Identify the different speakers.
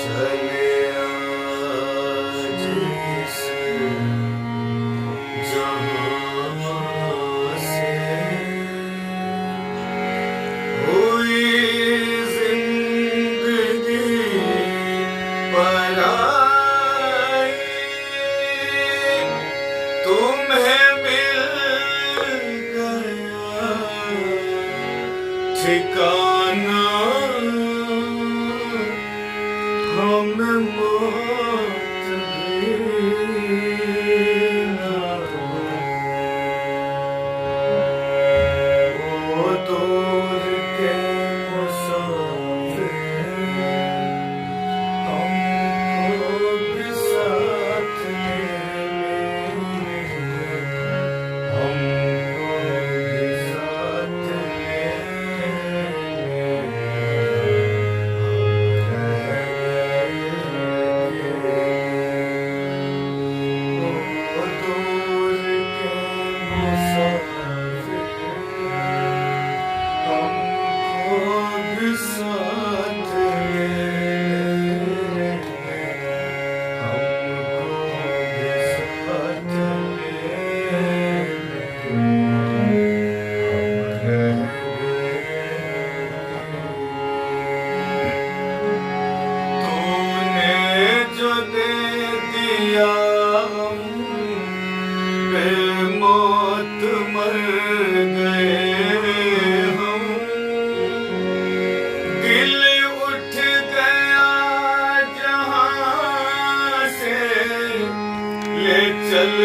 Speaker 1: चले आज इस जहां से हुई जिंदगी पराई, तुम्हें मिल गया ठिकाना, हमें मौत भी ना वो दूर के मुसाफिर हमको भी साथ ले, हमको भी साथ जो दे दिया हम बेमौत मर गए हम, दिल उठ गया जहां से ले चल